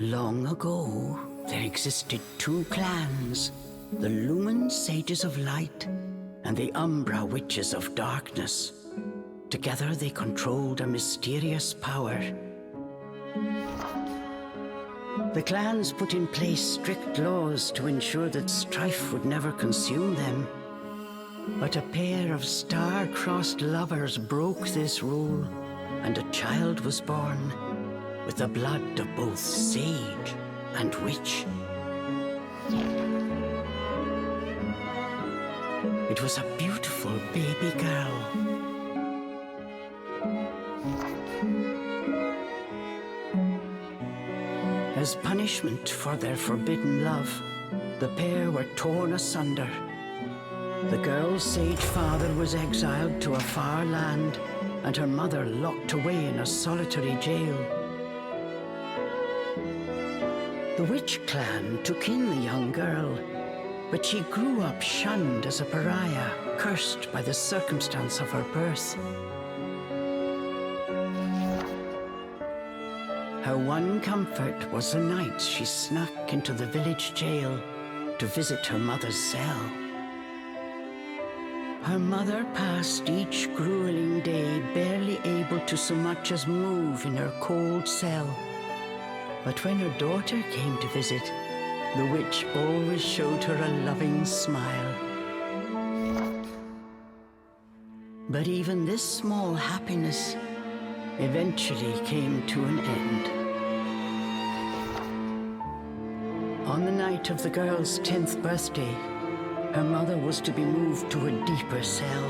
Long ago, there existed two clans, the Lumen Sages of Light and the Umbra Witches of Darkness. Together they controlled a mysterious power. The clans put in place strict laws to ensure that strife would never consume them. But a pair of star-crossed lovers broke this rule, and a child was born with the blood of both sage and witch. It was a beautiful baby girl. As punishment for their forbidden love, the pair were torn asunder. The girl's sage father was exiled to a far land, and her mother locked away in a solitary jail. The witch clan took in the young girl, but she grew up shunned as a pariah, cursed by the circumstance of her birth. Her one comfort was the nights she snuck into the village jail to visit her mother's cell. Her mother passed each grueling day barely able to so much as move in her cold cell. But when her daughter came to visit, the witch always showed her a loving smile. But even this small happiness eventually came to an end. On the night of the girl's 10th birthday, her mother was to be moved to a deeper cell,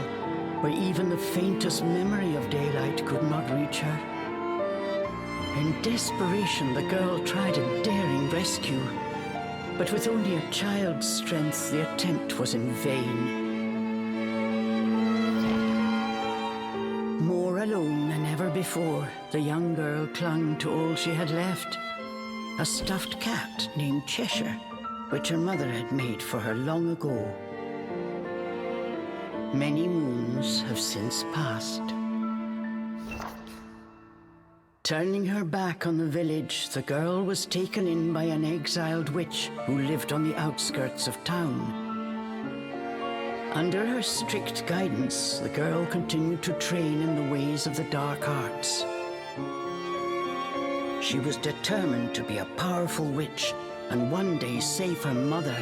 where even the faintest memory of daylight could not reach her. In desperation, the girl tried a daring rescue, but with only a child's strength, the attempt was in vain. More alone than ever before, the young girl clung to all she had left, a stuffed cat named Cheshire, which her mother had made for her long ago. Many moons have since passed. Turning her back on the village, the girl was taken in by an exiled witch who lived on the outskirts of town. Under her strict guidance, the girl continued to train in the ways of the dark arts. She was determined to be a powerful witch and one day save her mother.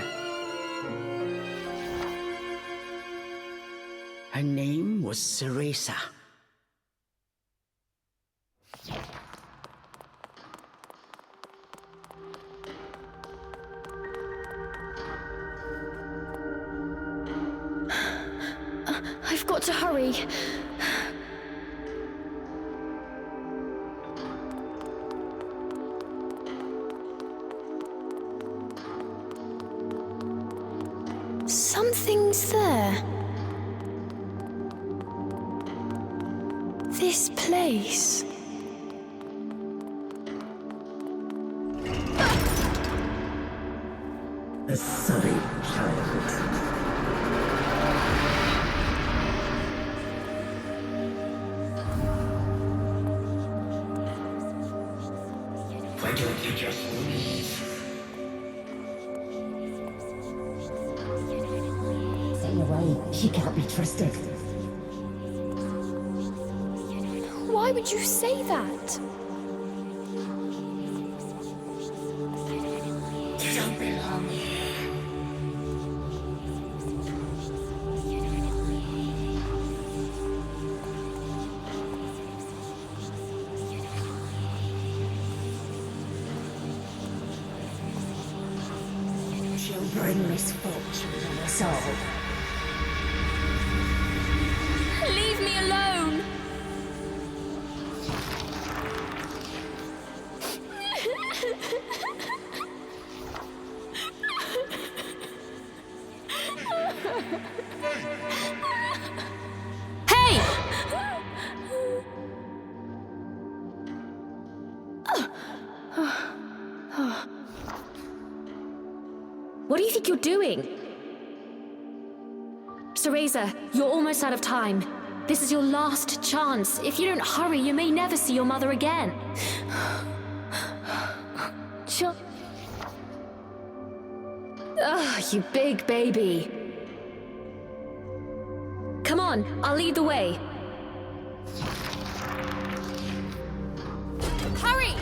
Her name was Cereza. I've got to hurry. Something's there. This place. A sullied childhood. Why don't you just leave? Stay away. She can't be trusted. Why would you say that? You don't belong here. She'll bring misfortune on us all. Leave me alone! Hey! What do you think you're doing? Cereza, you're almost out of time. This is your last chance. If you don't hurry, you may never see your mother again. Ugh, you big baby. Come on, I'll lead the way. Hurry!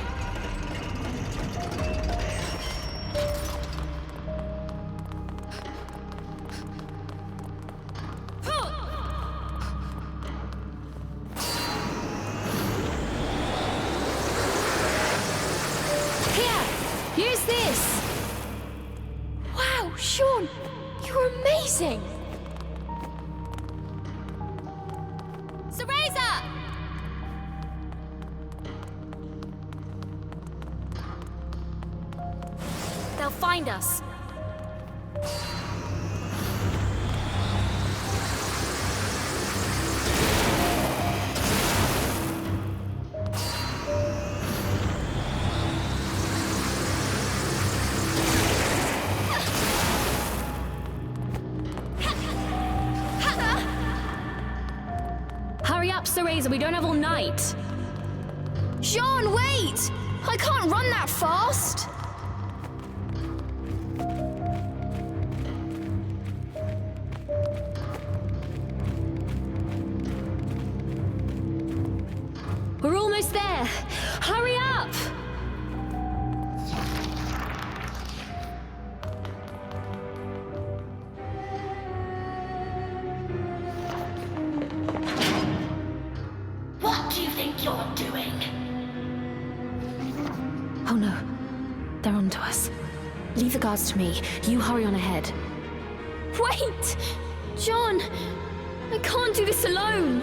Here, use this. Wow, Sean, you're amazing. Cereza! They'll find us. Hurry up, Cereza, we don't have all night. Sean, wait! I can't run that fast! We're almost there! Hurry up! What do you think you're doing? Oh no, they're onto us. Leave the guards to me. You hurry on ahead. Wait! John! I can't do this alone!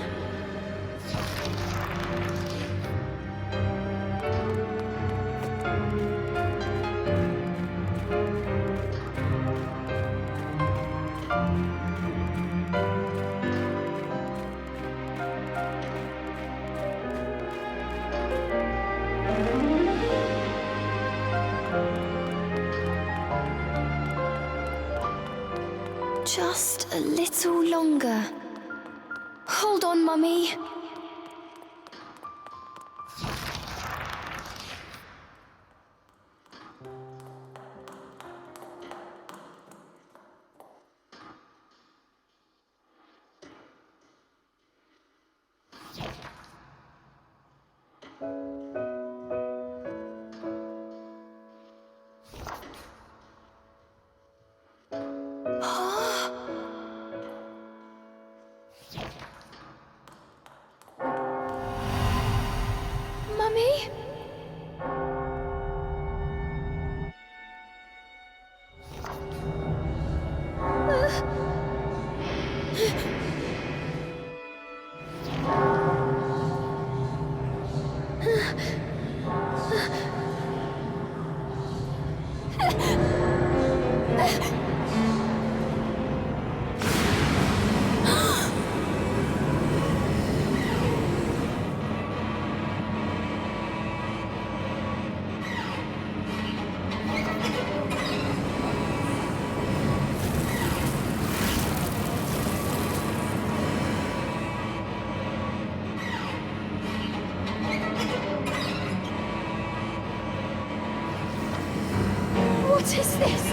Just a little longer. Hold on, Mummy. Mummy? What is this?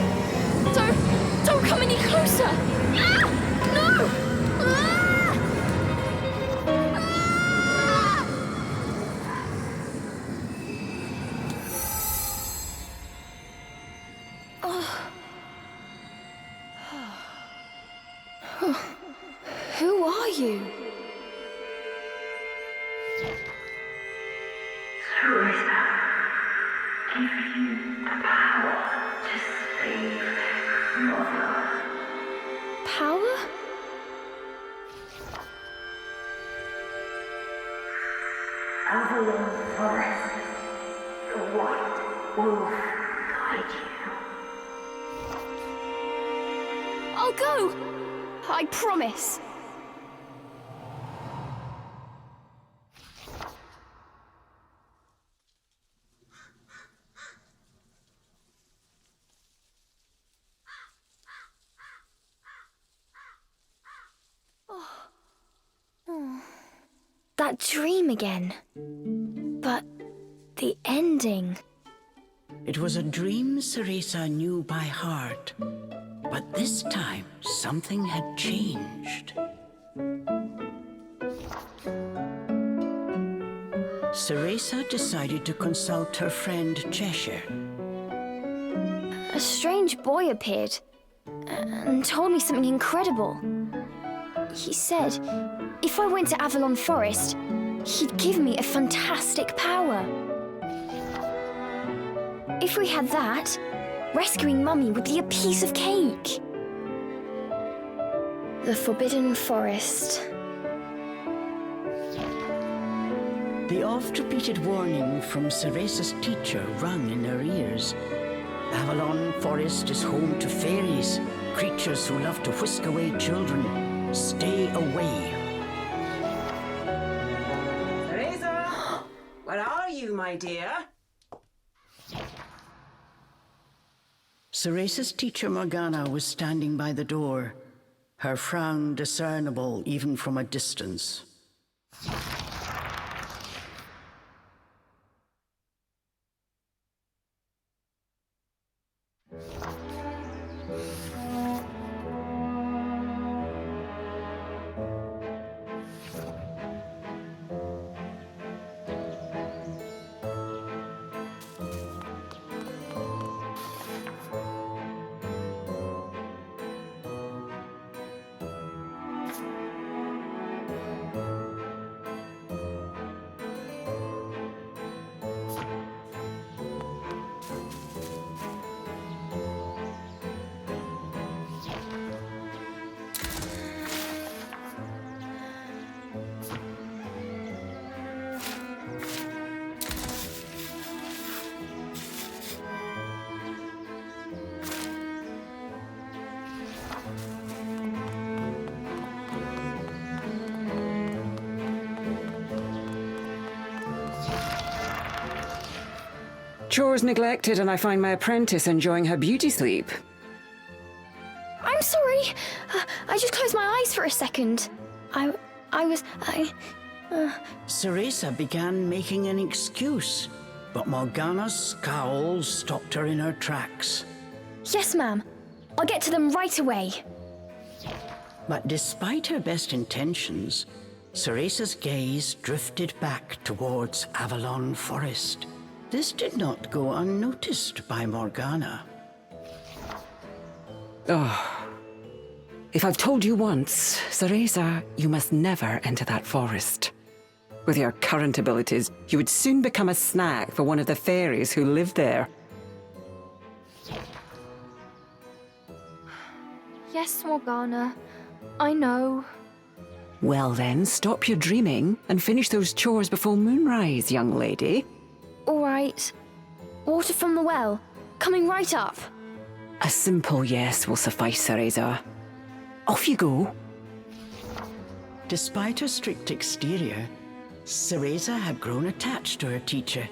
Don't come any closer! Ah! No! Ah! Ah! Oh. Who are you? Cereza, give you the power to save Mother. Power? Overland forest, the white wolf guide you. I'll go! I promise. That dream again. But the ending. It was a dream Cereza knew by heart. But this time, something had changed. Cereza decided to consult her friend Cheshire. A strange boy appeared and told me something incredible. He said if I went to Avalon Forest, he'd give me a fantastic power. If we had that, rescuing Mummy would be a piece of cake. The Forbidden Forest. The oft-repeated warning from Cereza's teacher rung in her ears. Avalon Forest is home to fairies, creatures who love to whisk away children. Stay away. Cereza! Where are you, my dear? Cereza's teacher Morgana was standing by the door, her frown discernible even from a distance. Chores neglected, and I find my apprentice enjoying her beauty sleep. I'm sorry. I just closed my eyes for a second. Cereza began making an excuse, but Morgana's scowl stopped her in her tracks. Yes, ma'am. I'll get to them right away. But despite her best intentions, Cereza's gaze drifted back towards Avalon Forest. This did not go unnoticed by Morgana. If I've told you once, Cereza, you must never enter that forest. With your current abilities, you would soon become a snack for one of the fairies who live there. Yes, Morgana. I know. Well then, stop your dreaming and finish those chores before moonrise, young lady. All right. Water from the well. Coming right up. A simple yes will suffice, Cereza. Off you go. Despite her strict exterior, Cereza had grown attached to her teacher.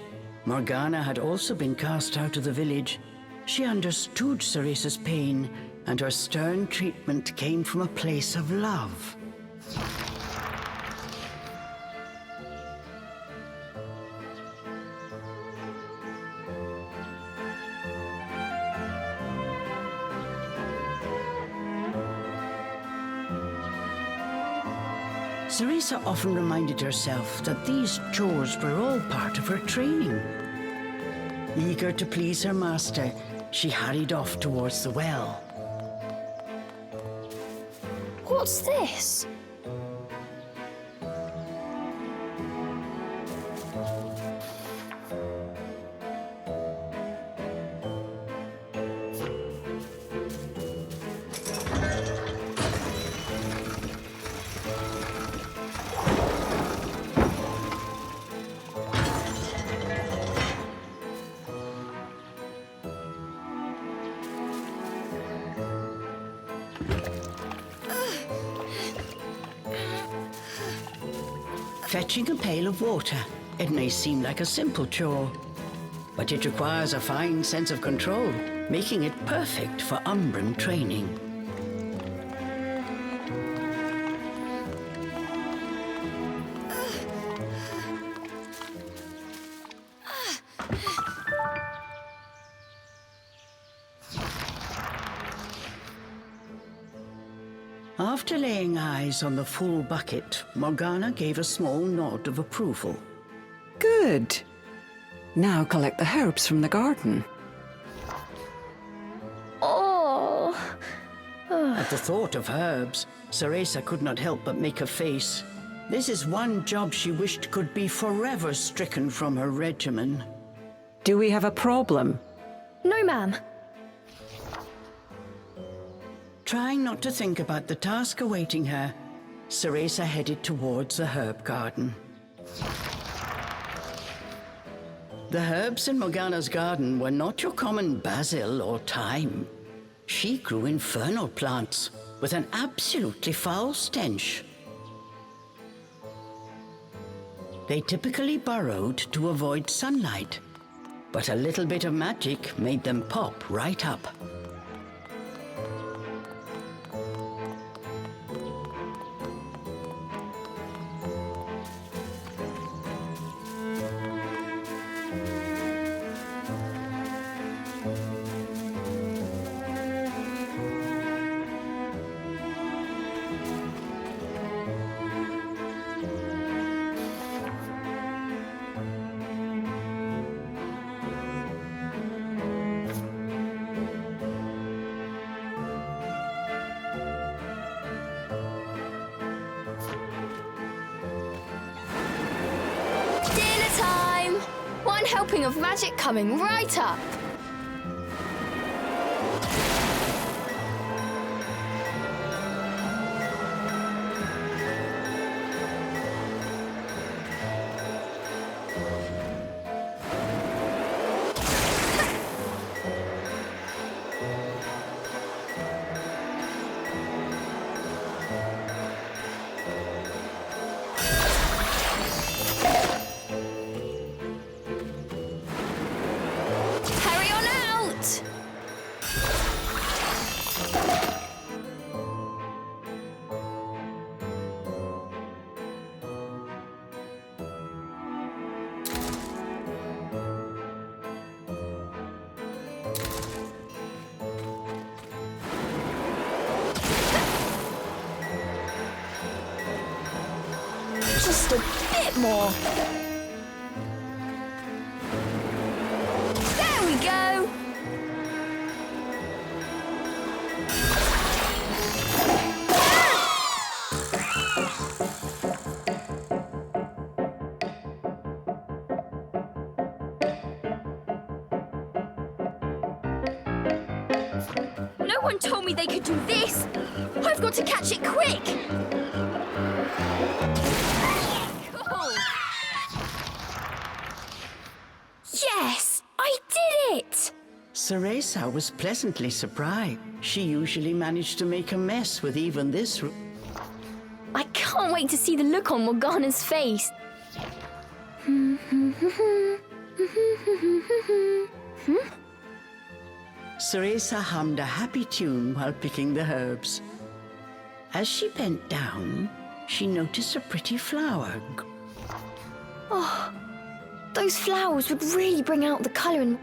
Morgana had also been cast out of the village. She understood Cereza's pain, and her stern treatment came from a place of love. Cereza often reminded herself that these chores were all part of her training. Eager to please her master, she hurried off towards the well. What's this? Fetching a pail of water. It may seem like a simple chore, but it requires a fine sense of control, making it perfect for Umbran training. After laying eyes on the full bucket, Morgana gave a small nod of approval. Good. Now collect the herbs from the garden. Oh. At the thought of herbs, Cereza could not help but make a face. This is one job she wished could be forever stricken from her regimen. Do we have a problem? No, ma'am. Trying not to think about the task awaiting her, Cereza headed towards the herb garden. The herbs in Morgana's garden were not your common basil or thyme. She grew infernal plants with an absolutely foul stench. They typically burrowed to avoid sunlight, but a little bit of magic made them pop right up. Dinner time! One helping of magic coming right up. Hurry on out! Just a bit more. There we go. No one told me they could do this. I've got to catch it quick. Cool. Yes, I did it! Cereza was pleasantly surprised. She usually managed to make a mess with even this. I can't wait to see the look on Morgana's face. Cereza hummed a happy tune while picking the herbs. As she bent down, she noticed a pretty flower. Those flowers would really bring out the colour in...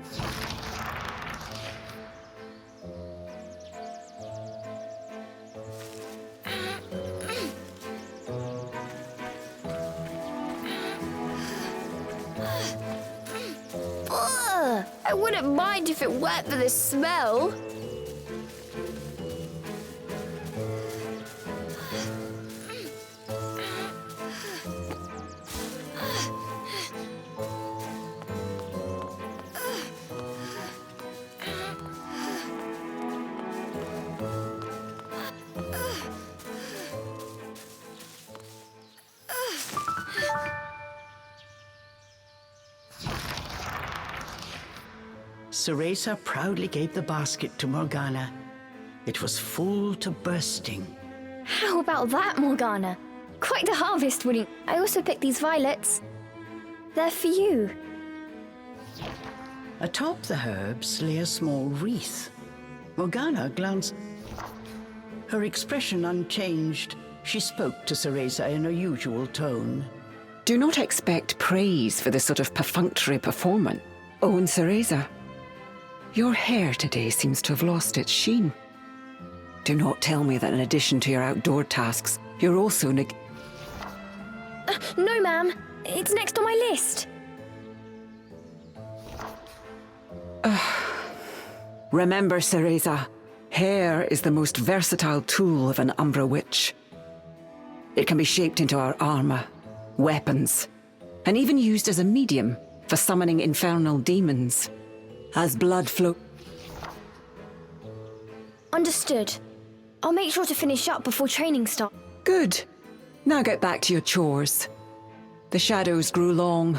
Ugh, I wouldn't mind if it weren't for the smell. Cereza proudly gave the basket to Morgana. It was full to bursting. How about that, Morgana? Quite the harvest, wouldn't... I also picked these violets. They're for you. Atop the herbs lay a small wreath. Morgana glanced. Her expression unchanged. She spoke to Cereza in her usual tone. Do not expect praise for this sort of perfunctory performance. Oh, and Cereza, your hair today seems to have lost its sheen. Do not tell me that in addition to your outdoor tasks, you're also No, ma'am. It's next on my list. Remember, Cereza, hair is the most versatile tool of an Umbra witch. It can be shaped into our armor, weapons, and even used as a medium for summoning infernal demons. As blood flow... Understood. I'll make sure to finish up before training starts. Good. Now get back to your chores. The shadows grew long.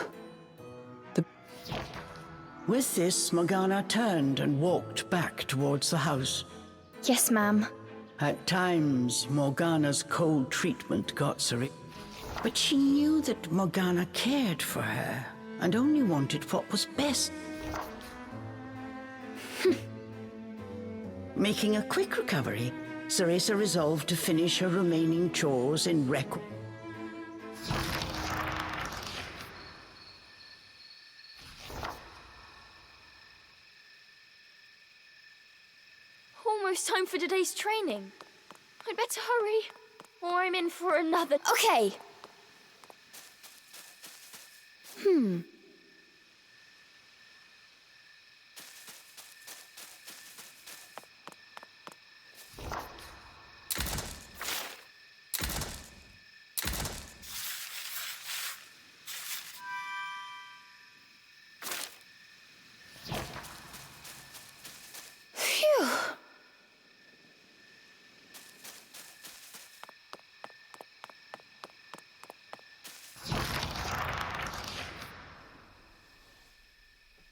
With this, Morgana turned and walked back towards the house. Yes, ma'am. At times, Morgana's cold treatment got Cereza, but she knew that Morgana cared for her and only wanted what was best. Making a quick recovery, Cereza resolved to finish her remaining chores in record. Almost time for today's training. I'd better hurry, or I'm in for another... Okay. Phew.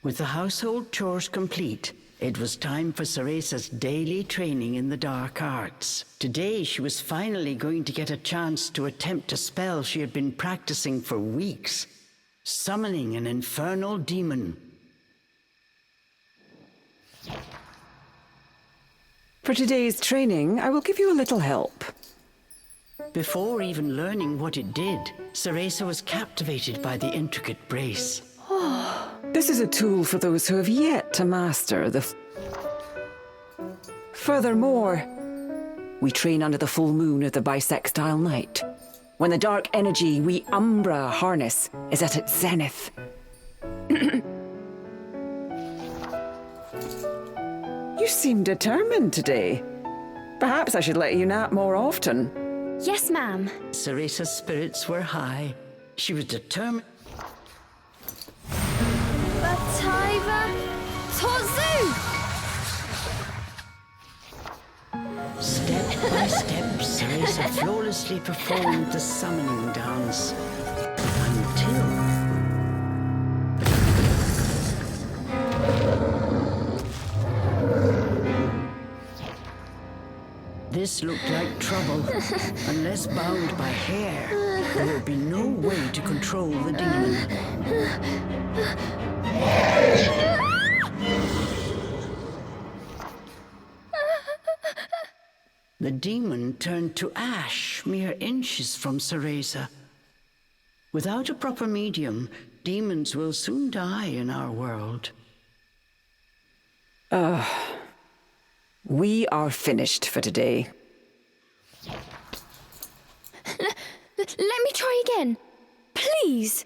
With the household chores complete, it was time for Cereza's daily training in the dark arts. Today, she was finally going to get a chance to attempt a spell she had been practicing for weeks, summoning an infernal demon. For today's training, I will give you a little help. Before even learning what it did, Cereza was captivated by the intricate brace. This is a tool for those who have yet to master the... Furthermore, we train under the full moon of the bisextile night, when the dark energy we Umbra harness is at its zenith. You seem determined today. Perhaps I should let you nap more often. Yes, ma'am. Cereza's spirits were high. She was determined. Bataiva Tozu! Step by step, Cereza flawlessly performed the summoning dance until... This looked like trouble. Unless bound by hair, there would be no way to control the demon. The demon turned to ash mere inches from Cereza. Without a proper medium, demons will soon die in our world. We are finished for today. Let me try again. Please.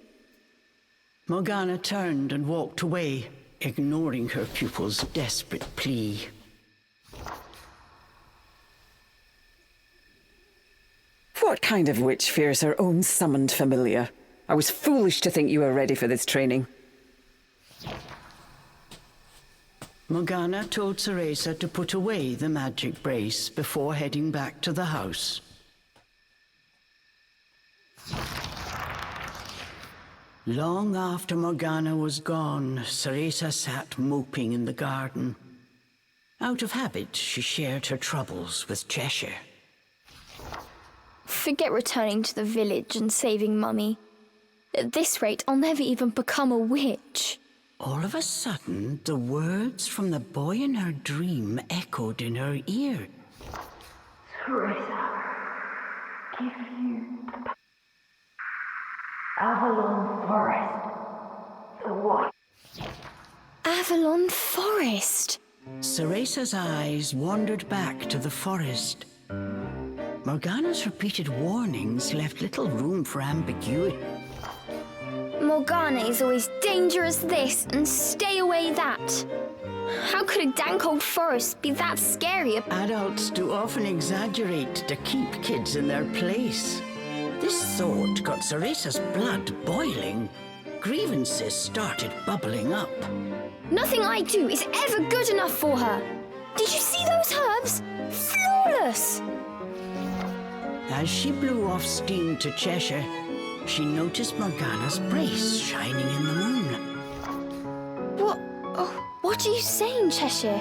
Morgana turned and walked away, ignoring her pupil's desperate plea. What kind of witch fears her own summoned familiar? I was foolish to think you were ready for this training. Morgana told Cereza to put away the magic brace before heading back to the house. Long after Morgana was gone, Cereza sat moping in the garden. Out of habit, she shared her troubles with Cheshire. Forget returning to the village and saving Mummy. At this rate, I'll never even become a witch. All of a sudden, the words from the boy in her dream echoed in her ear. Cereza, give you the Avalon Forest, the what? Avalon Forest. Cereza's eyes wandered back to the forest. Morgana's repeated warnings left little room for ambiguity. Morgana is always dangerous this and stay away that. How could a dank old forest be that scary? Adults do often exaggerate to keep kids in their place. This thought got Cereza's blood boiling. Grievances started bubbling up. Nothing I do is ever good enough for her. Did you see those herbs? Flawless! As she blew off steam to Cheshire, she noticed Morgana's brace shining in the moon. What are you saying, Cheshire?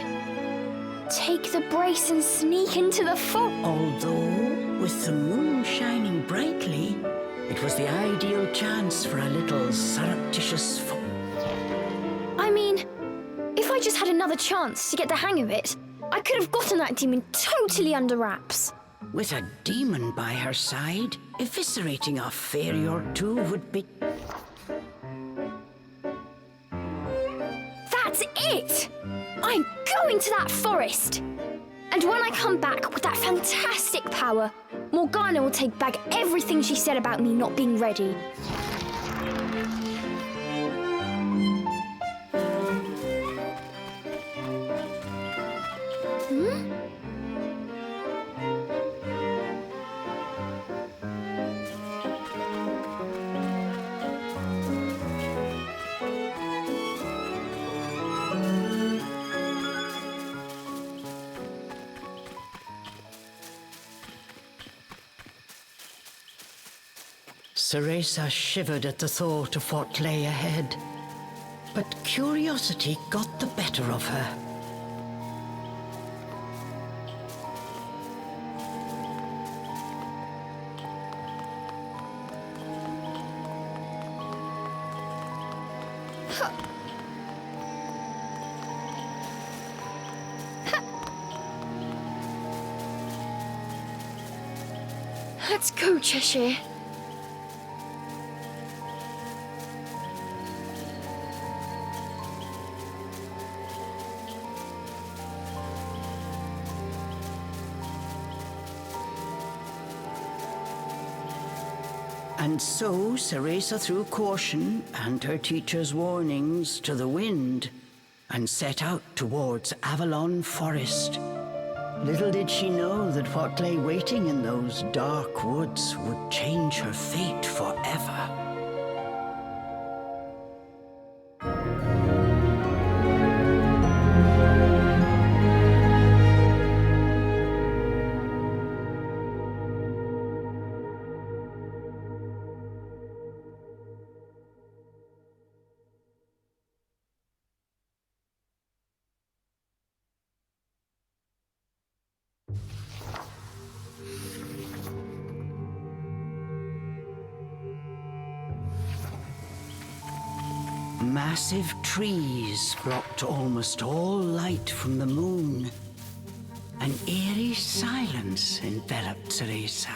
Take the brace and sneak into the forest? Although, with the moon shining brightly, it was the ideal chance for a little surreptitious I mean, if I just had another chance to get the hang of it, I could have gotten that demon totally under wraps. With a demon by her side, eviscerating a fairy or two would be... That's it! I'm going to that forest! And when I come back with that fantastic power, Morgana will take back everything she said about me not being ready. Cereza shivered at the thought of what lay ahead, but curiosity got the better of her. Let's go, Cheshire. And so Cereza threw caution and her teacher's warnings to the wind and set out towards Avalon Forest. Little did she know that what lay waiting in those dark woods would change her fate forever. Massive trees blocked almost all light from the moon. An eerie silence enveloped Cereza.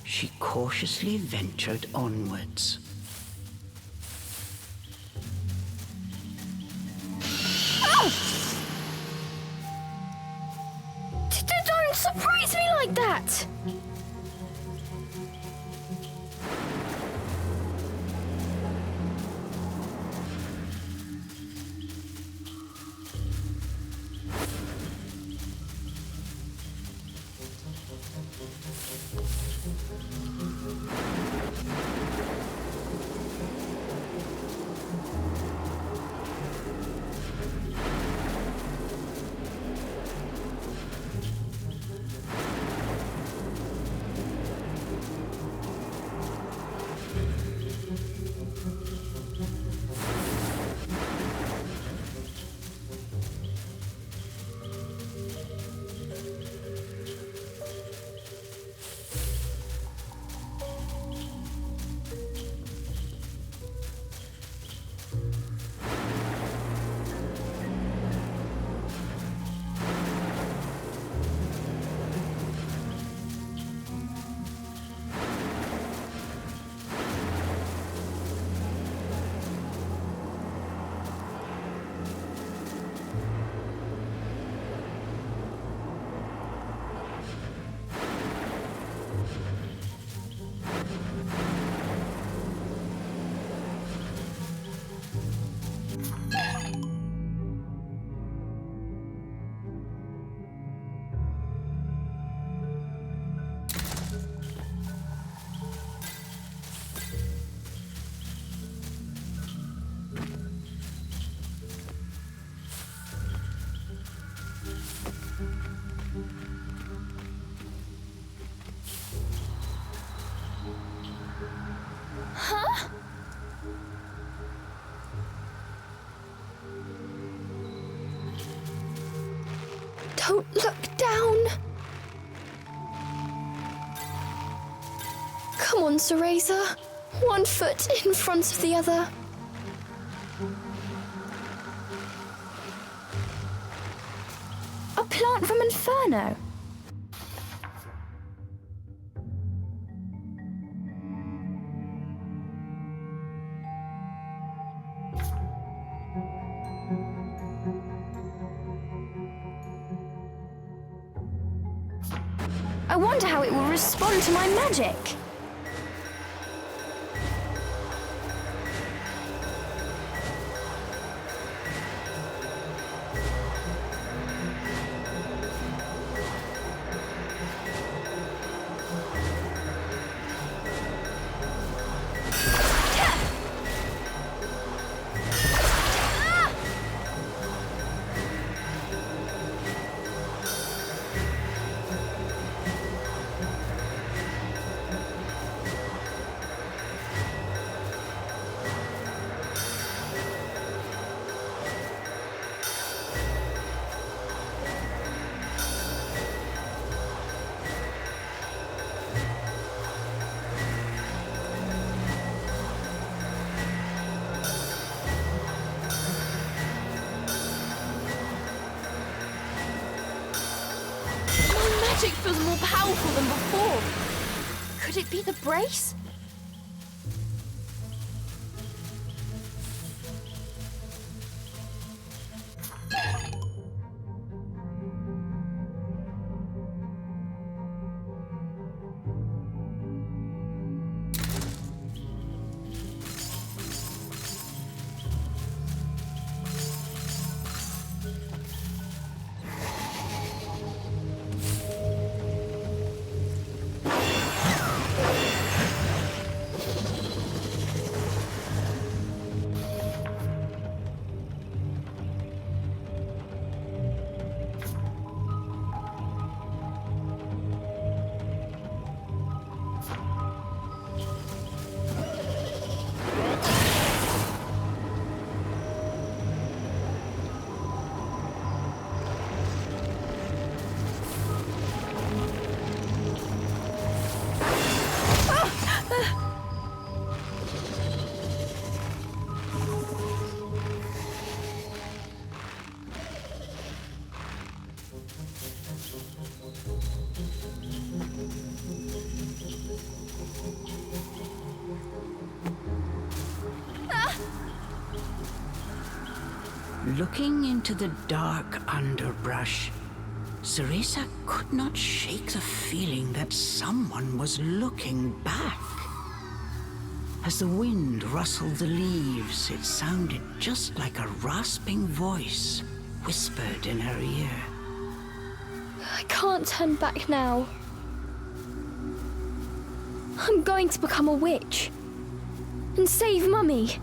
She cautiously ventured onwards. Don't surprise me like that! Huh? Don't look down. Come on, Cereza. One foot in front of the other. A plant from Inferno. I wonder how it will respond to my magic. Magic feels more powerful than before. Could it be the brace? Looking into the dark underbrush, Cereza could not shake the feeling that someone was looking back. As the wind rustled the leaves, it sounded just like a rasping voice whispered in her ear. I can't turn back now. I'm going to become a witch and save Mummy.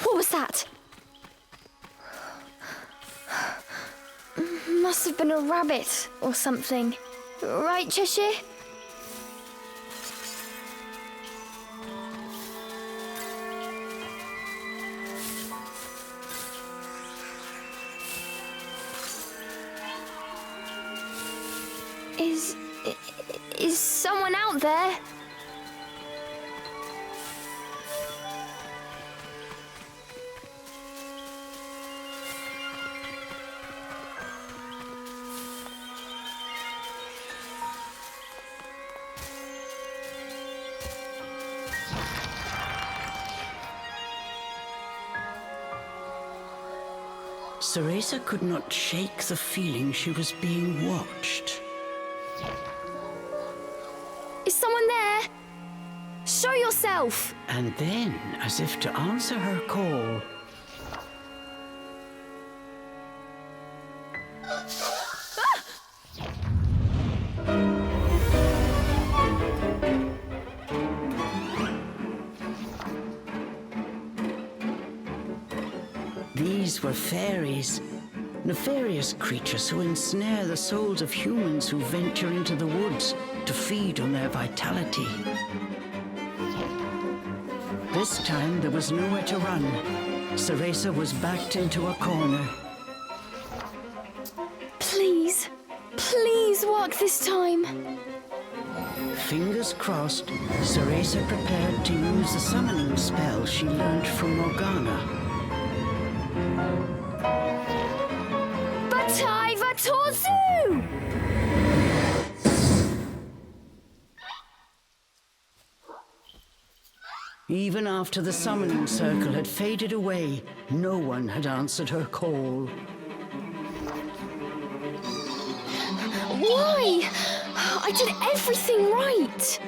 What was that? Must have been a rabbit or something. Right, Cheshire? Is... is someone out there? Cereza could not shake the feeling she was being watched. Is someone there? Show yourself! And then, as if to answer her call, these were fairies, nefarious creatures who ensnare the souls of humans who venture into the woods to feed on their vitality. This time there was nowhere to run. Cereza was backed into a corner. Please, please walk this time. Fingers crossed, Cereza prepared to use the summoning spell she learned from Morgana. Batai Vatorzu! Even after the summoning circle had faded away, no one had answered her call. Why? I did everything right.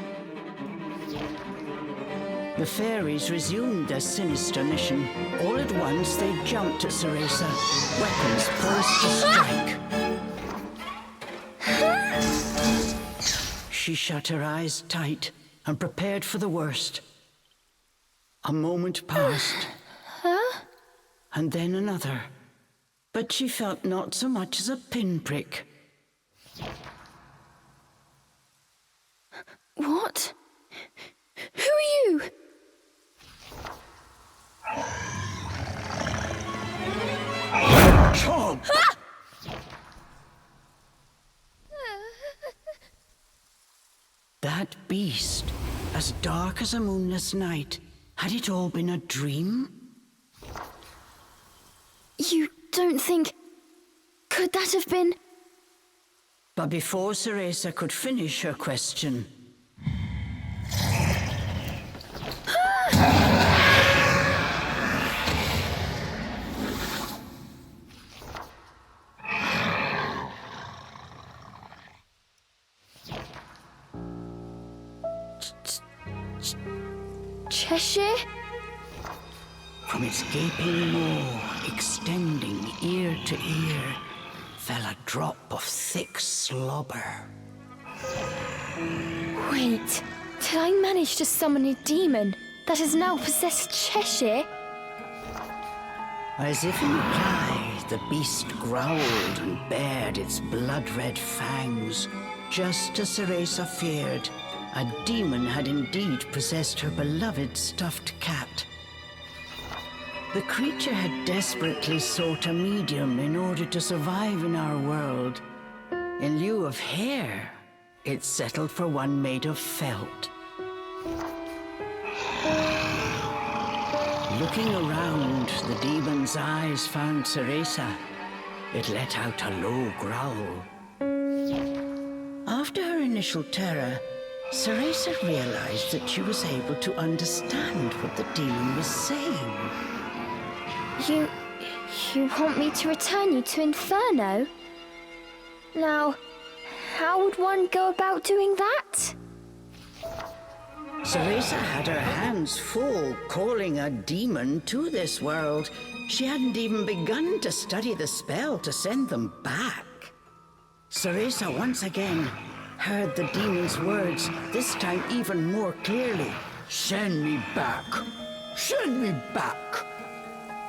The fairies resumed their sinister mission. All at once, they jumped at Cereza, weapons poised to strike. She shut her eyes tight and prepared for the worst. A moment passed, and then another, but she felt not so much as a pinprick. What? Who are you? Chomp! That beast, as dark as a moonless night, had it all been a dream? You don't think... Could that have been... But before Cereza could finish her question... Cheshire? From its gaping maw, extending ear to ear, fell a drop of thick slobber. Wait, did I manage to summon a demon that has now possessed Cheshire? As if in reply, the beast growled and bared its blood-red fangs. Just as Cereza feared, a demon had indeed possessed her beloved stuffed cat. The creature had desperately sought a medium in order to survive in our world. In lieu of hair, it settled for one made of felt. Looking around, the demon's eyes found Cereza. It let out a low growl. After her initial terror, Cereza realized that she was able to understand what the demon was saying. You want me to return you to Inferno? Now, how would one go about doing that? Cereza had her hands full calling a demon to this world. She hadn't even begun to study the spell to send them back. Cereza once again heard the demon's words, this time even more clearly. Send me back! Send me back!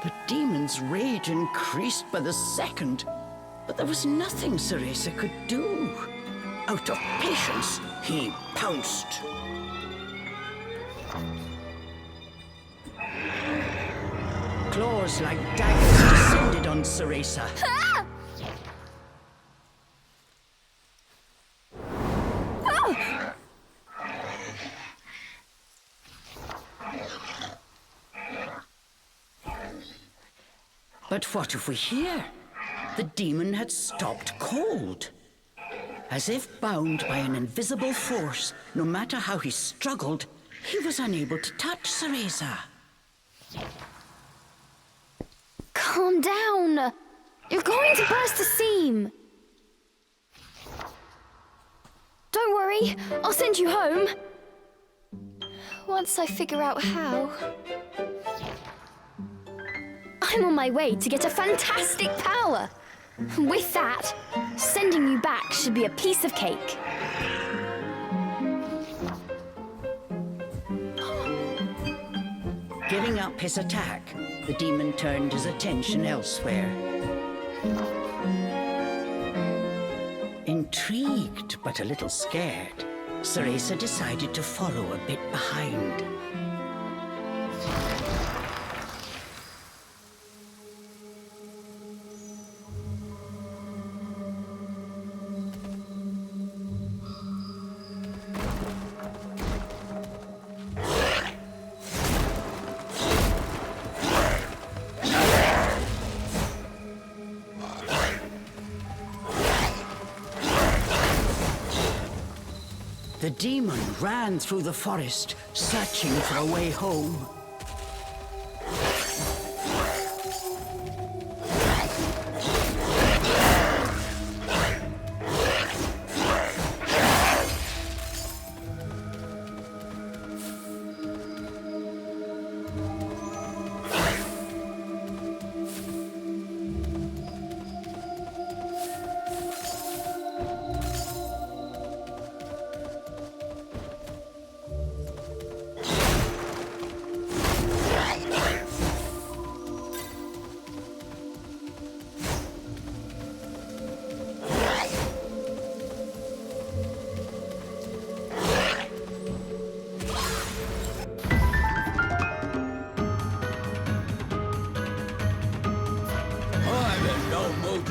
The demon's rage increased by the second, but there was nothing Cereza could do. Out of patience, he pounced. Claws like daggers descended on Cereza. But what if we hear? The demon had stopped cold. As if bound by an invisible force, no matter how he struggled, he was unable to touch Cereza. Calm down. You're going to burst the seam. Don't worry, I'll send you home. Once I figure out how. I'm on my way to get a fantastic power. With that, sending you back should be a piece of cake. Giving up his attack, the demon turned his attention elsewhere. Intrigued, but a little scared, Cereza decided to follow a bit behind. The demon ran through the forest, searching for a way home.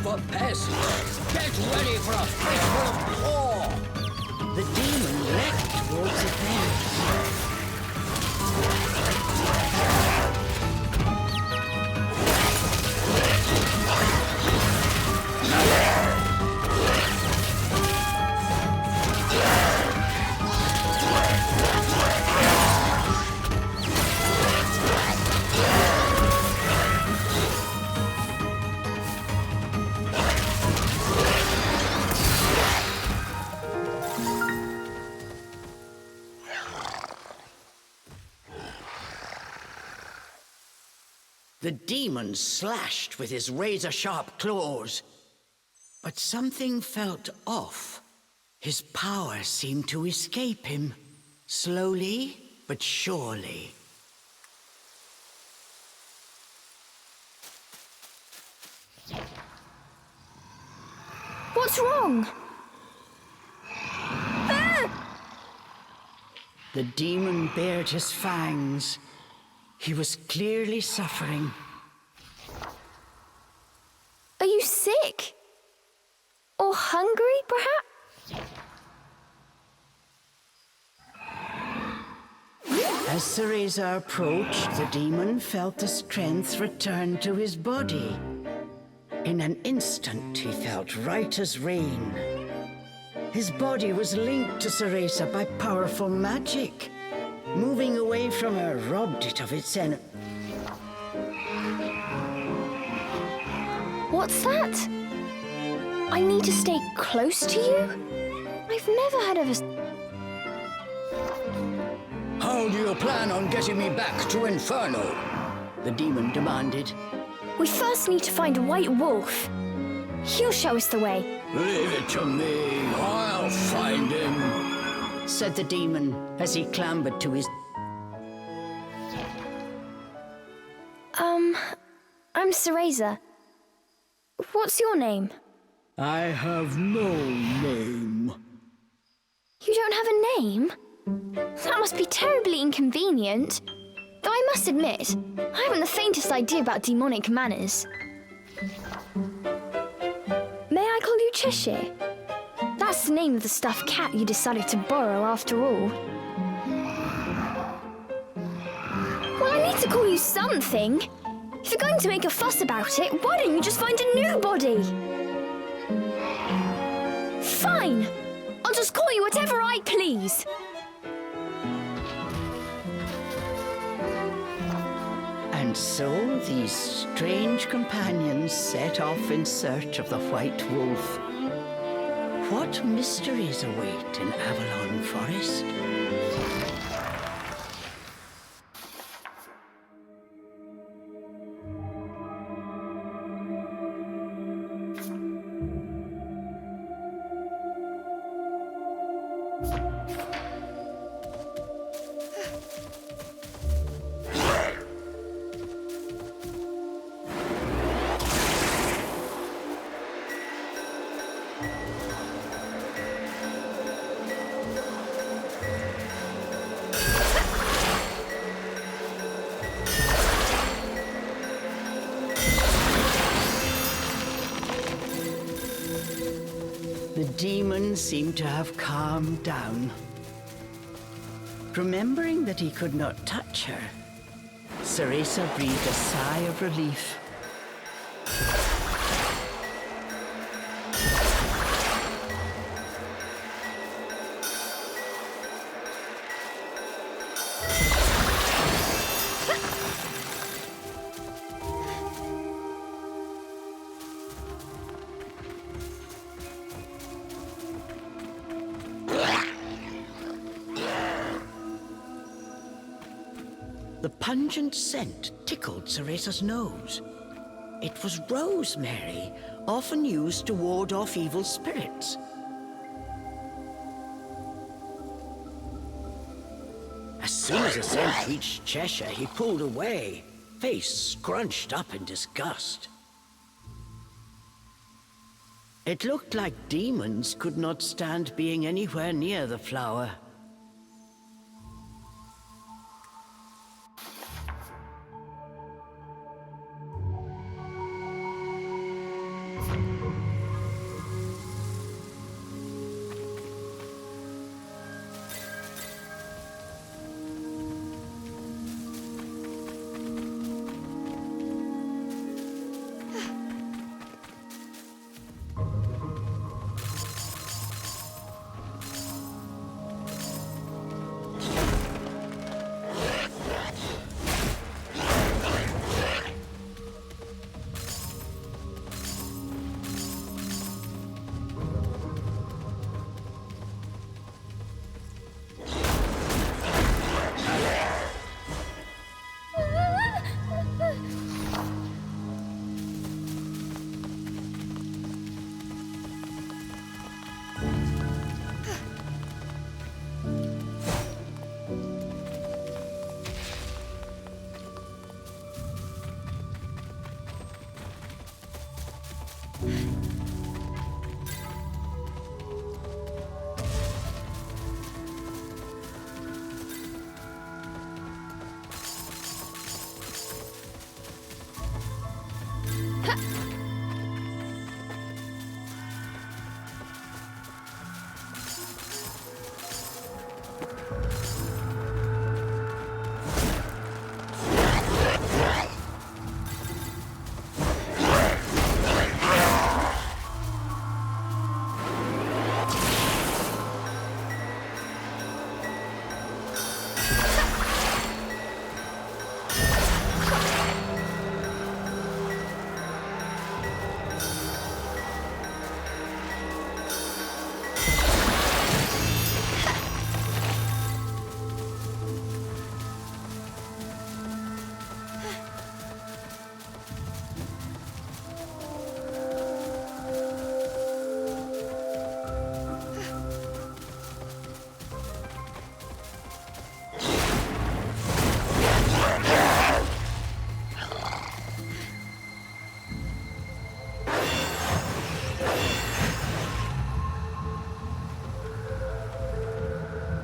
For pests, get ready for a fistful war! The demon leapt towards advance. The demon slashed with his razor-sharp claws. But something felt off. His power seemed to escape him, slowly but surely. What's wrong? Ah! The demon bared his fangs. He was clearly suffering. Are you sick? Or hungry, perhaps? As Cereza approached, the demon felt the strength return to his body. In an instant, he felt right as rain. His body was linked to Cereza by powerful magic. Moving away from her robbed it of its energy. What's that? I need to stay close to you? I've never heard of a... How do you plan on getting me back to Inferno? The demon demanded. We first need to find a white wolf. He'll show us the way. Leave it to me. I'll find him. Said the demon as he clambered to his... I'm Cereza. What's your name? I have no name. You don't have a name? That must be terribly inconvenient. Though I must admit, I haven't the faintest idea about demonic manners. May I call you Cheshire? That's the name of the stuffed cat you decided to borrow after all. Well, I need to call you something. If you're going to make a fuss about it, why don't you just find a new body? Fine! I'll just call you whatever I please. And so these strange companions set off in search of the White Wolf. What mysteries await in Avalon Forest? The demon seemed to have calmed down. Remembering that he could not touch her, Cereza breathed a sigh of relief. The pungent scent tickled Cereza's nose. It was rosemary, often used to ward off evil spirits. As soon as the scent reached Cheshire, he pulled away, face scrunched up in disgust. It looked like demons could not stand being anywhere near the flower.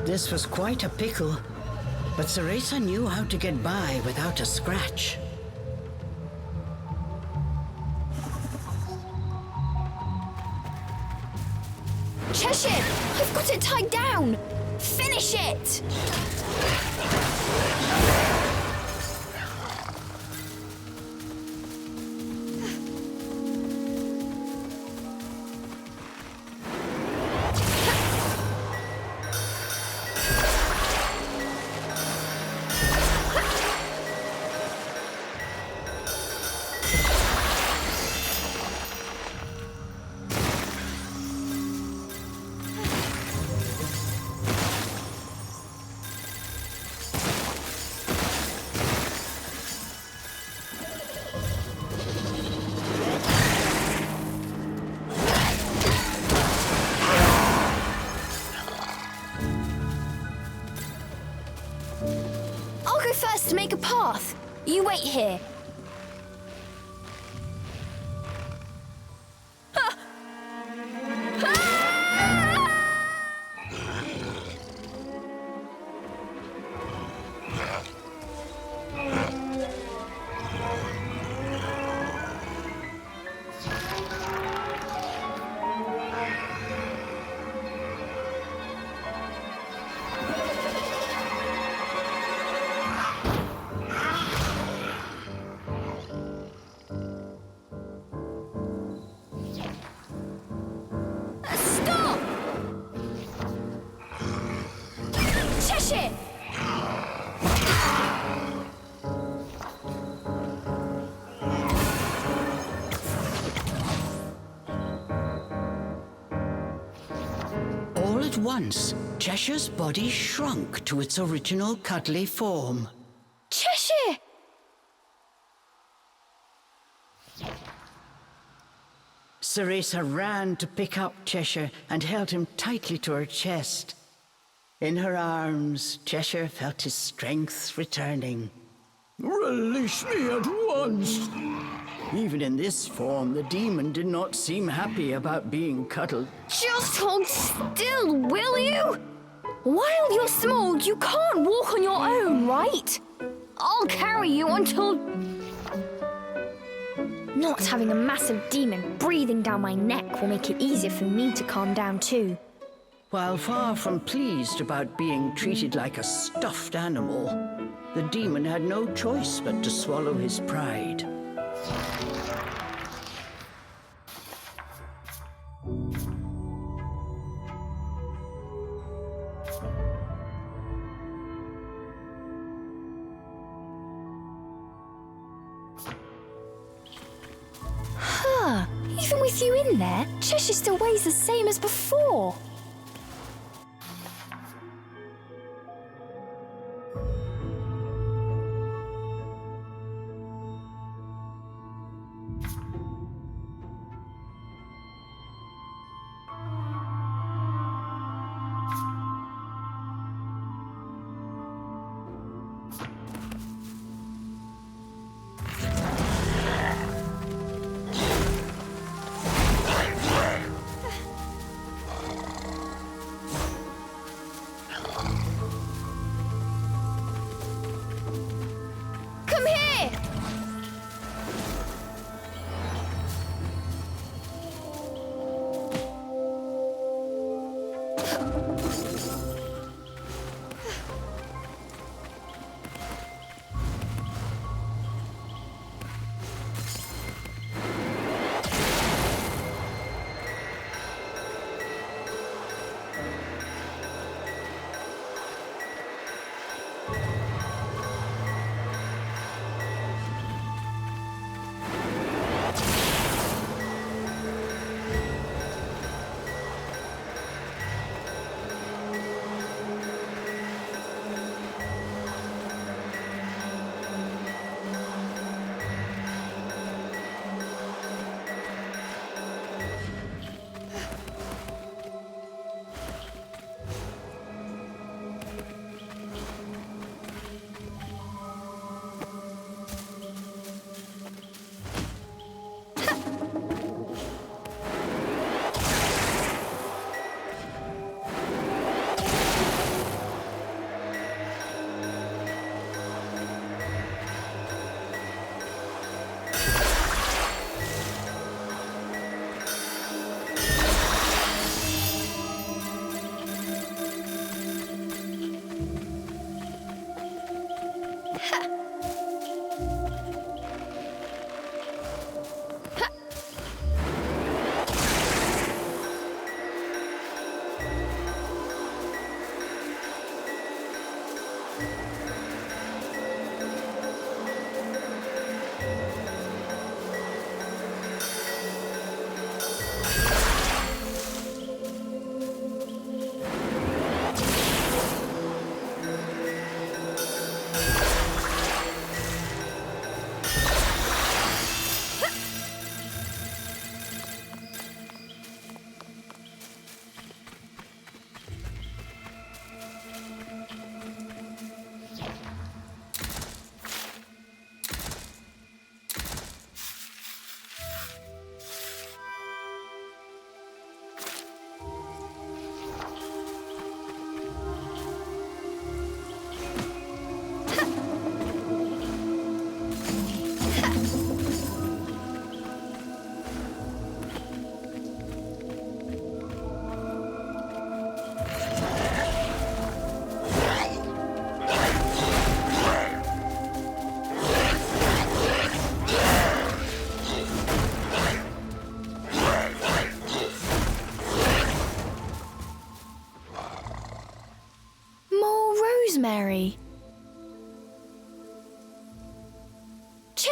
This was quite a pickle, but Cereza knew how to get by without a scratch. Cheshire! I've got it tied down! Finish it! I'll go first to make a path. You wait here. Stop! Cheshire! All at once, Cheshire's body shrunk to its original cuddly form. Cheshire! Cereza ran to pick up Cheshire and held him tightly to her chest. In her arms, Cheshire felt his strength returning. Release me at once! Even in this form, the demon did not seem happy about being cuddled. Just hold still, will you? While you're small, you can't walk on your own, right? I'll carry you until... Not having a massive demon breathing down my neck will make it easier for me to calm down too. While far from pleased about being treated like a stuffed animal, the demon had no choice but to swallow his pride. Even with you in there, Cheshire still weighs the same as before. Come here!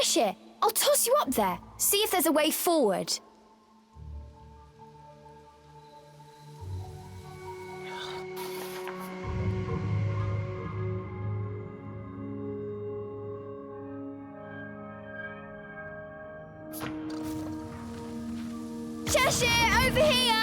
Cheshire, I'll toss you up there. See if there's a way forward. Cheshire, over here!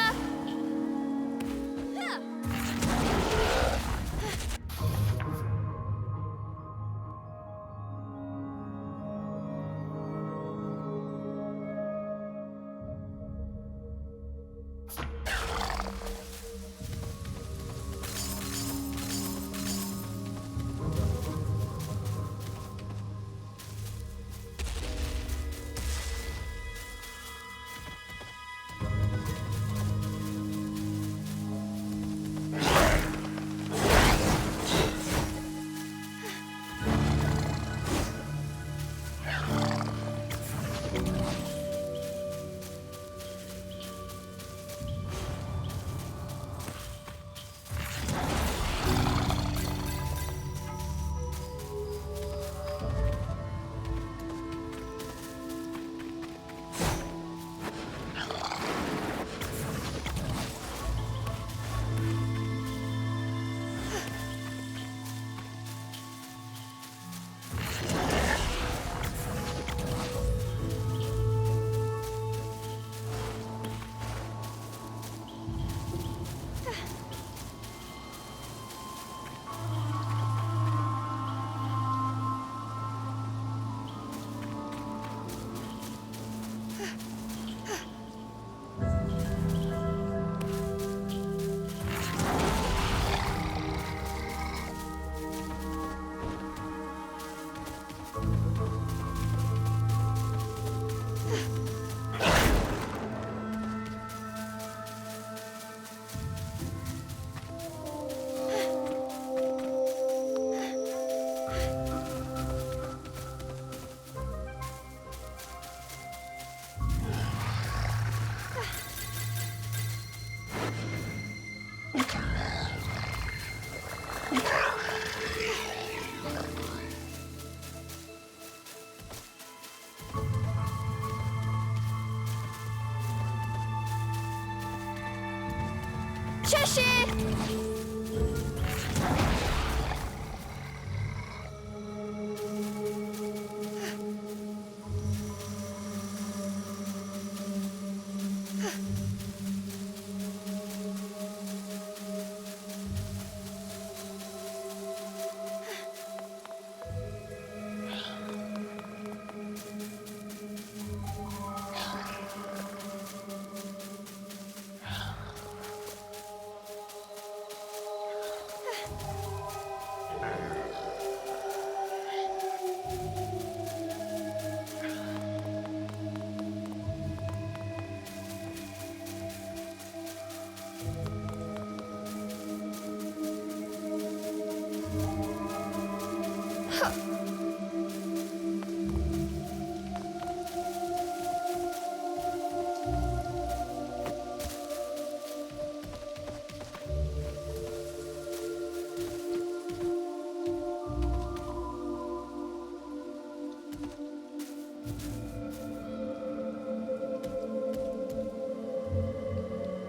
Cheshire!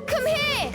Come here!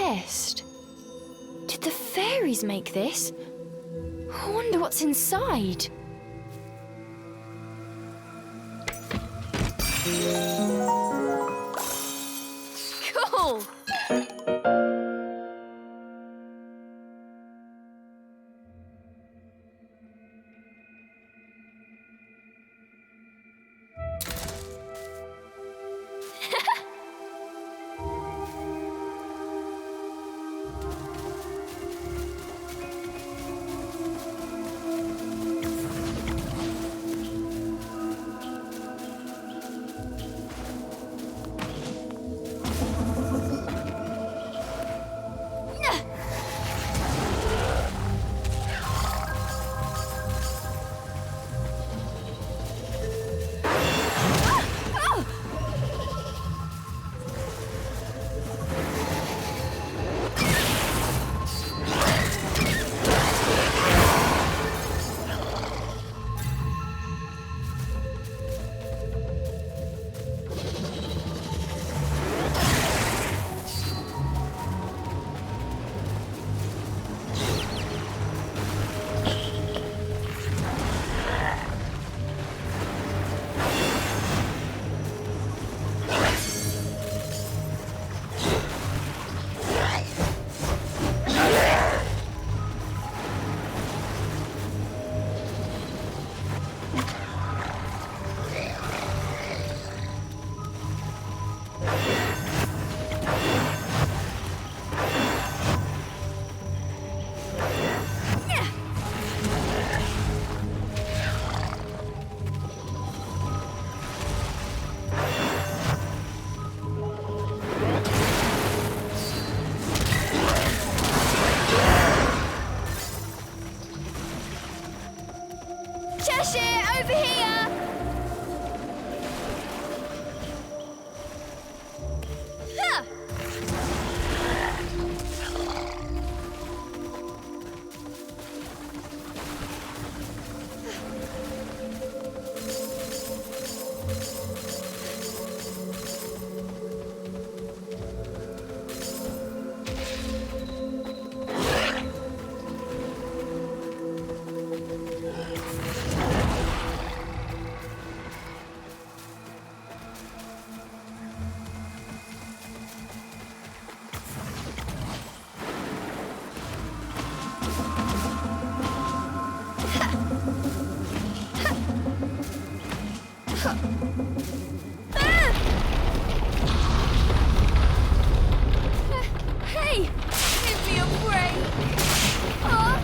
chest. Did the fairies make this? I wonder what's inside. Cool! Over here! Huh. Hey, give me a break. Ah,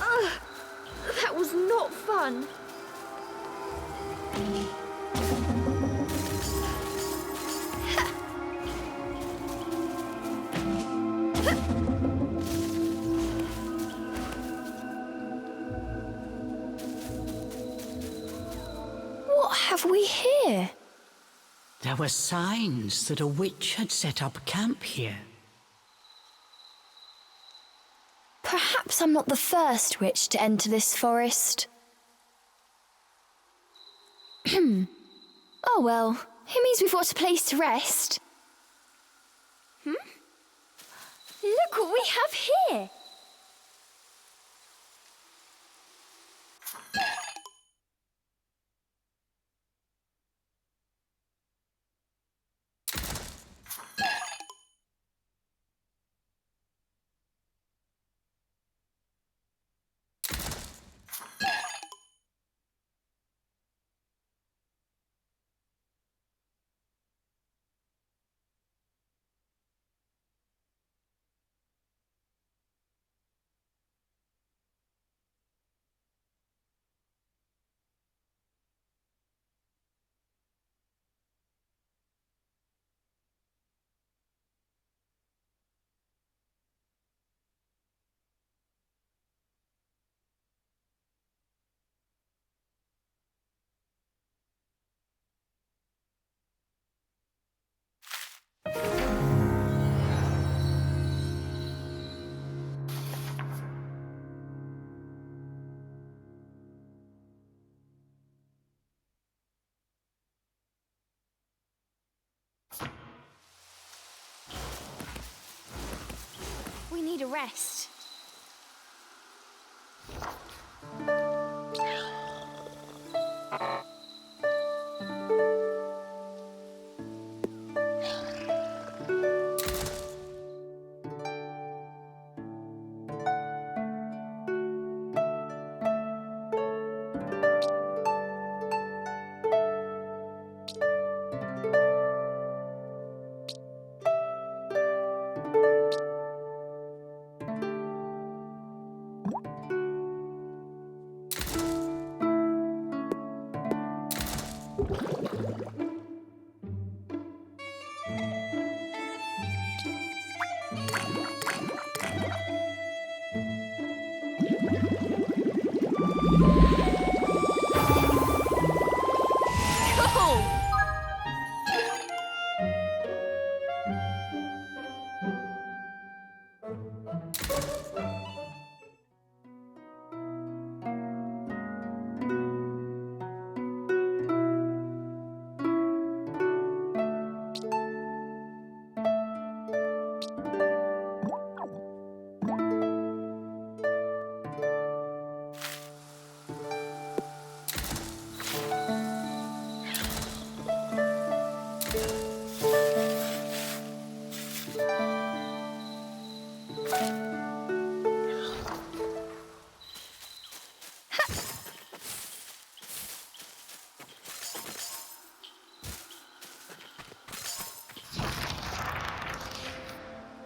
ah, that was not fun. What have we here? There were signs that a witch had set up camp here. Perhaps I'm not the first witch to enter this forest. Oh well, it means we've got a place to rest. Look what we have here! need a rest.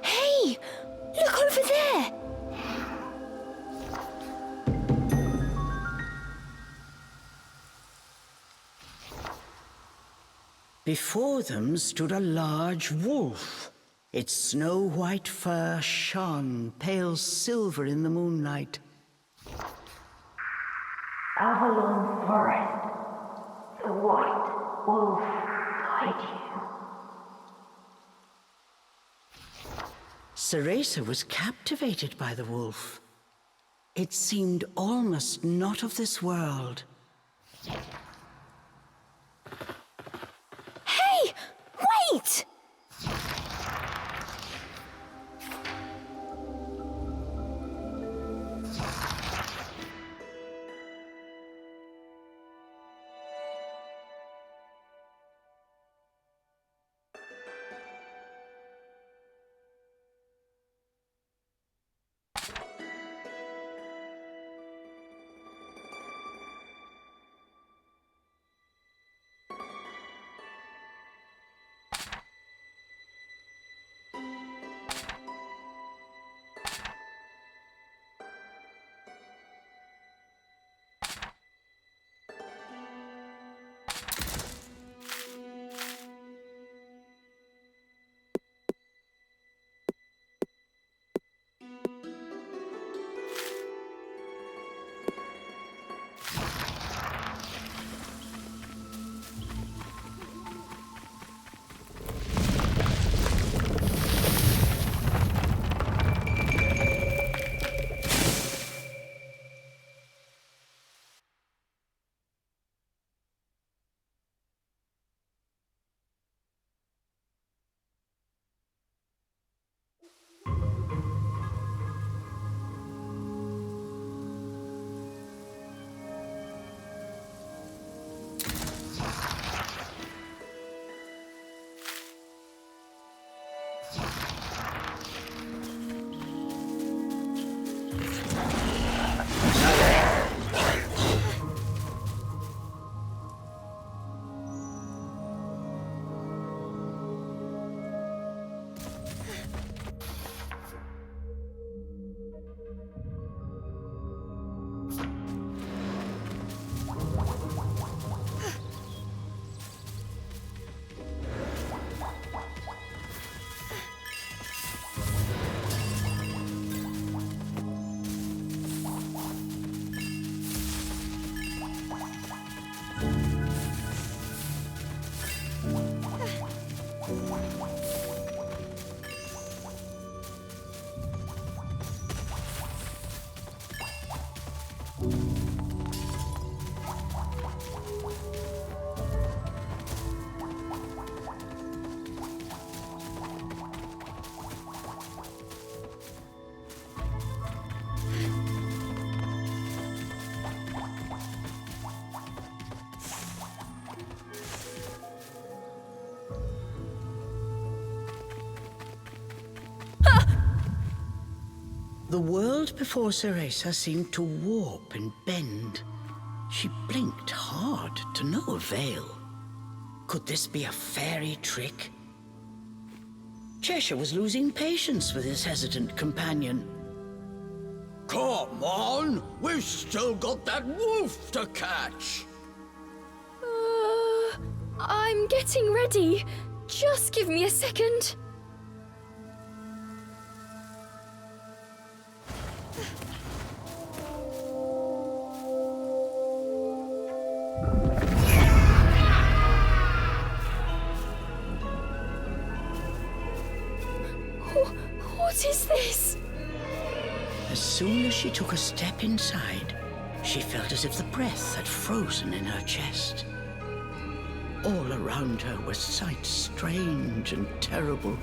Hey! Look over there! Before them stood a large wolf. Its snow-white fur shone pale silver in the moonlight. Avalon Forest. The white wolf guide you. Cereza was captivated by the wolf. It seemed almost not of this world. Hey! Wait! The world before Cereza seemed to warp and bend. She blinked hard to no avail. Could this be a fairy trick? Cheshire was losing patience with his hesitant companion. Come on, we've still got that wolf to catch. I'm getting ready. Just give me a second. What is this? As soon as she took a step inside, she felt as if the breath had frozen in her chest. All around her were sights strange and terrible,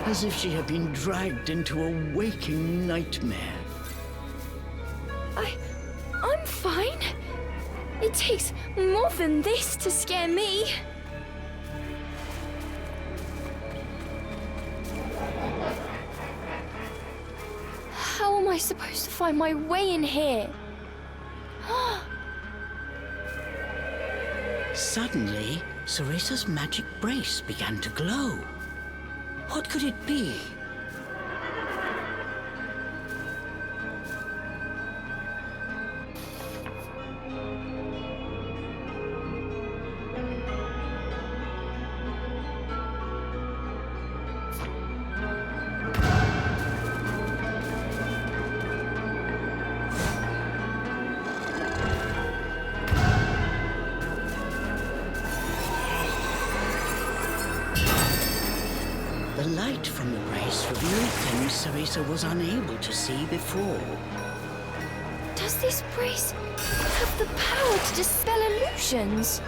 as if she had been dragged into a waking nightmare. I'm fine. It takes more than this to scare me. How am I supposed to find my way in here? Suddenly, Cereza's magic brace began to glow. What could it be? The light from the brace revealed things Cereza was unable to see before. Does this brace have the power to dispel illusions?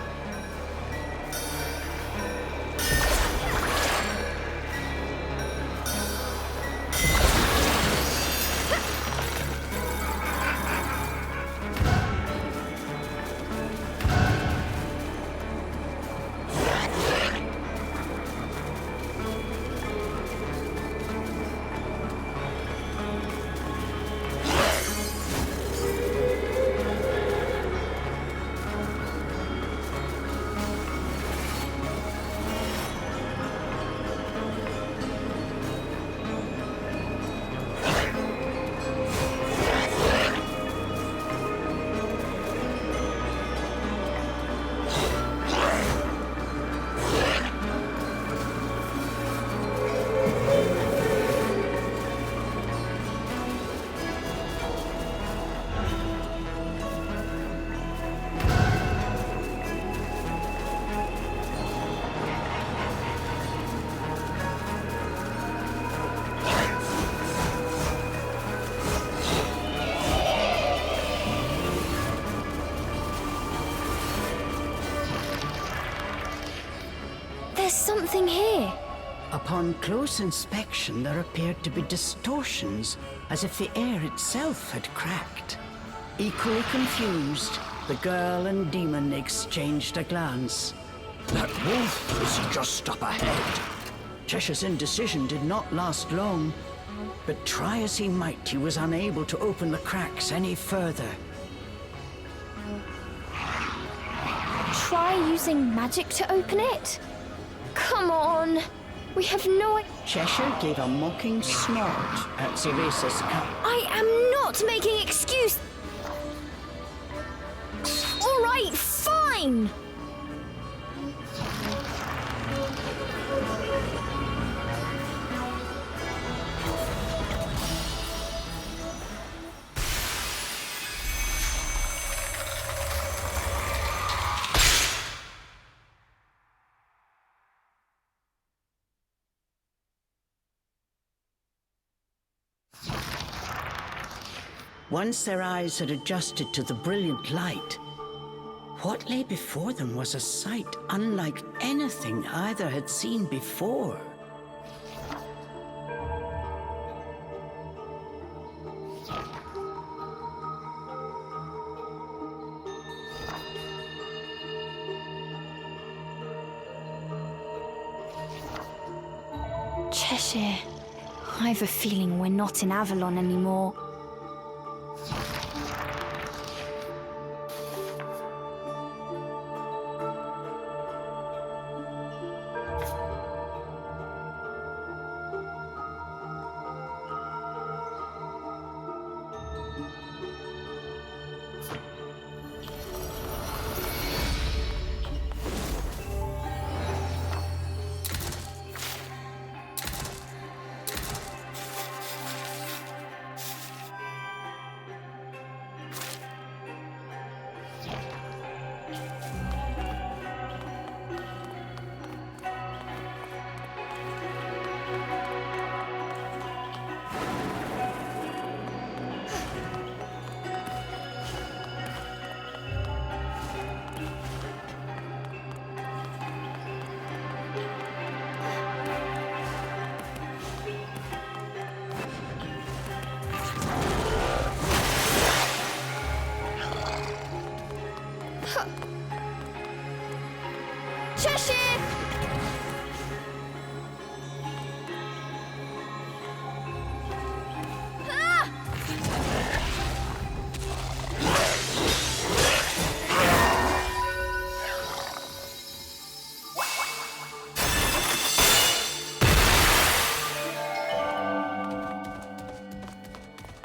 There's something here. Upon close inspection, there appeared to be distortions, as if the air itself had cracked. Equally confused, the girl and demon exchanged a glance. That wolf is just up ahead. Cheshire's indecision did not last long, but try as he might, he was unable to open the cracks any further. Try using magic to open it? Come on. We have no... Cheshire gave a mocking snort at Cereza's cup. I am not making excuse. All right, fine. Once their eyes had adjusted to the brilliant light, what lay before them was a sight unlike anything either had seen before. Cheshire, I have a feeling we're not in Avalon anymore. Cheshire!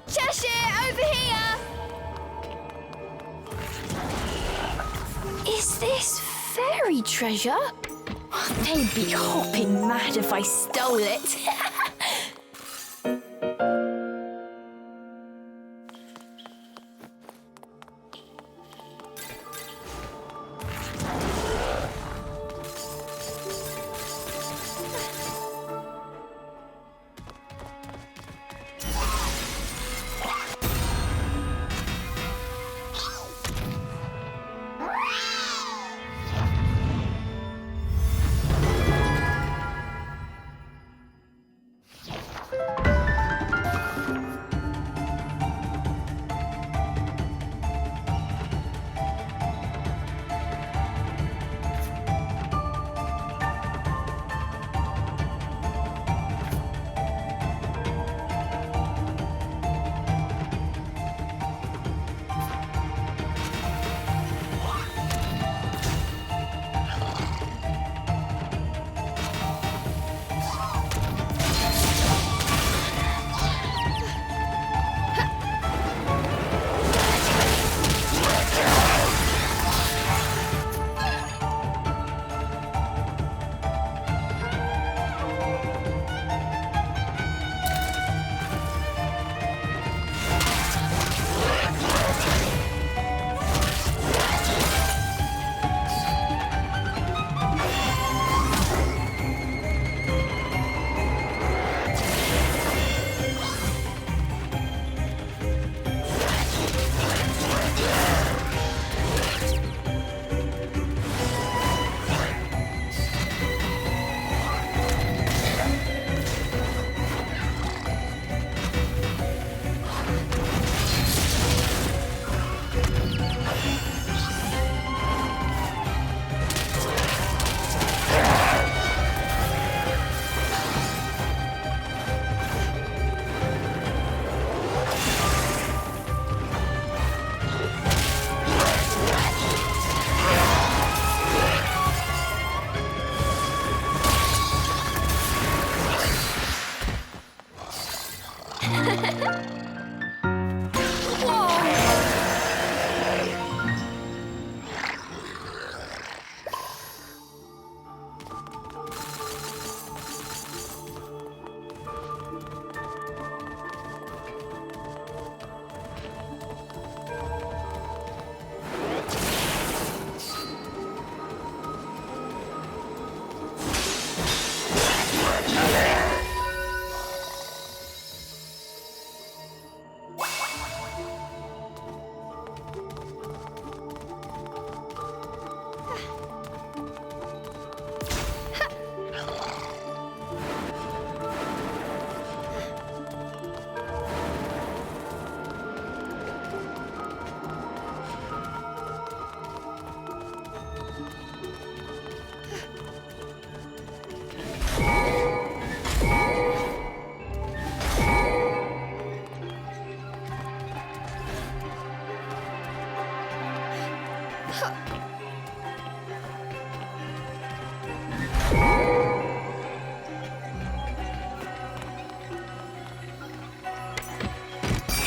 Cheshire, over here! Is this fairy treasure? They'd be hopping mad if I stole it.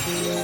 Cool!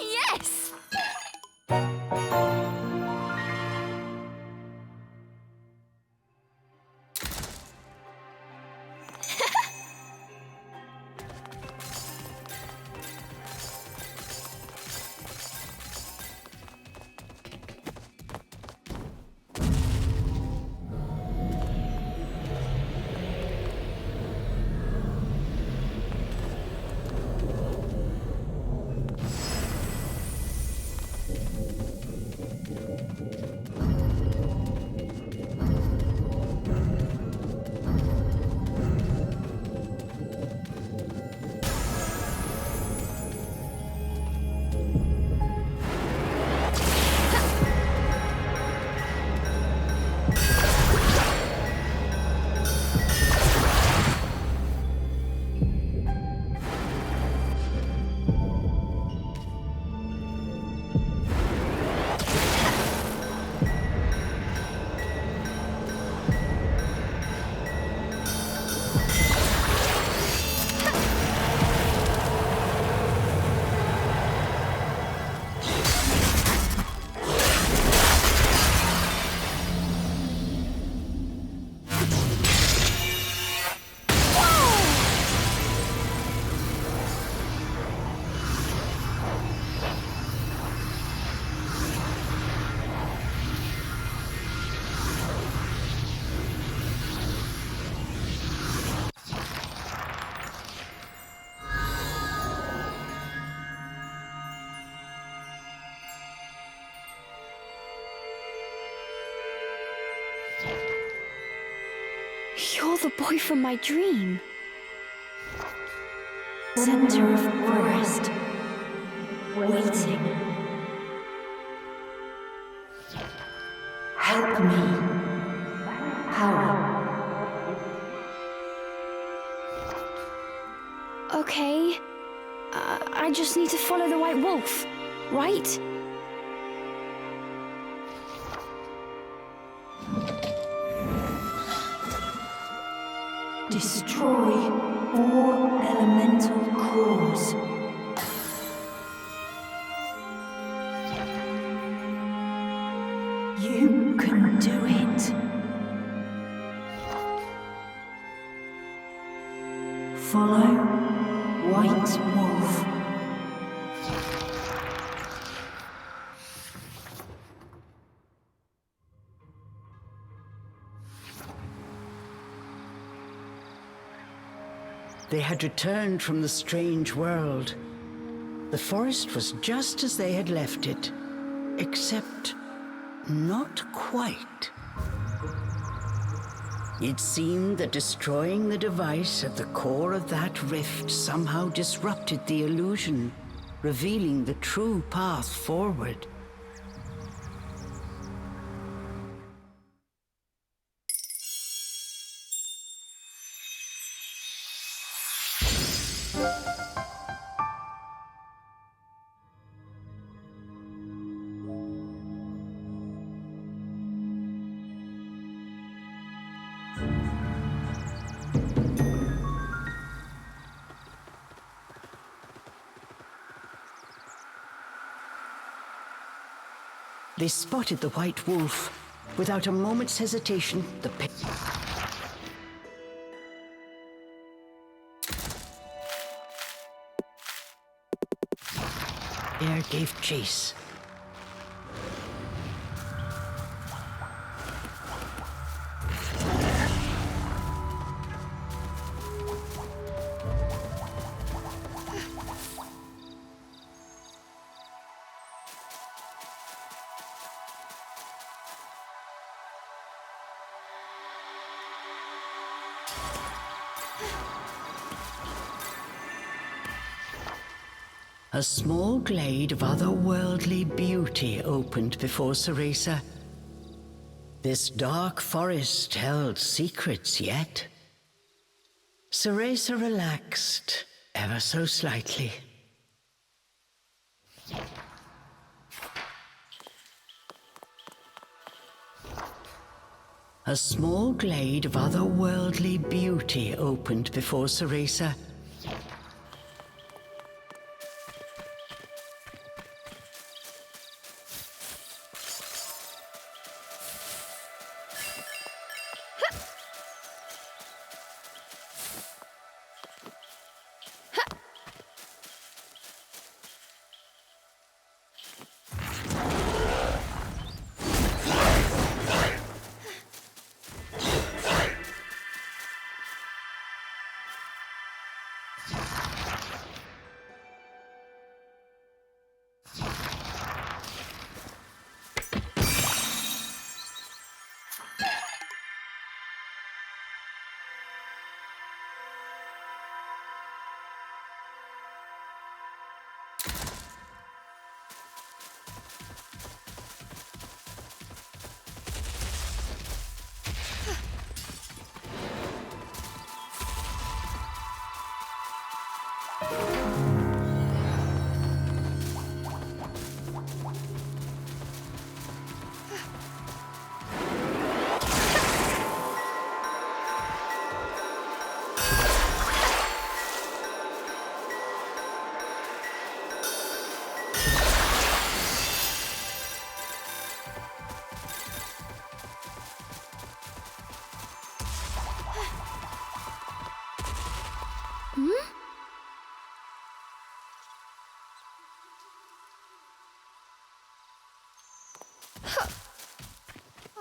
Yes! You're the boy from my dream. Center of forest. Waiting. Help me. How? Okay. I just need to follow the White Wolf, right? Destroy all elemental cores. You can do it. Follow White Wolf. They had returned from the strange world. The forest was just as they had left it, except not quite. It seemed that destroying the device at the core of that rift somehow disrupted the illusion, revealing the true path forward. They spotted the white wolf. Without a moment's hesitation, the pair gave chase. A small glade of otherworldly beauty opened before Cereza. This dark forest held secrets yet. Cereza relaxed, ever so slightly. A small glade of otherworldly beauty opened before Cereza.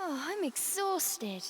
Oh, I'm exhausted.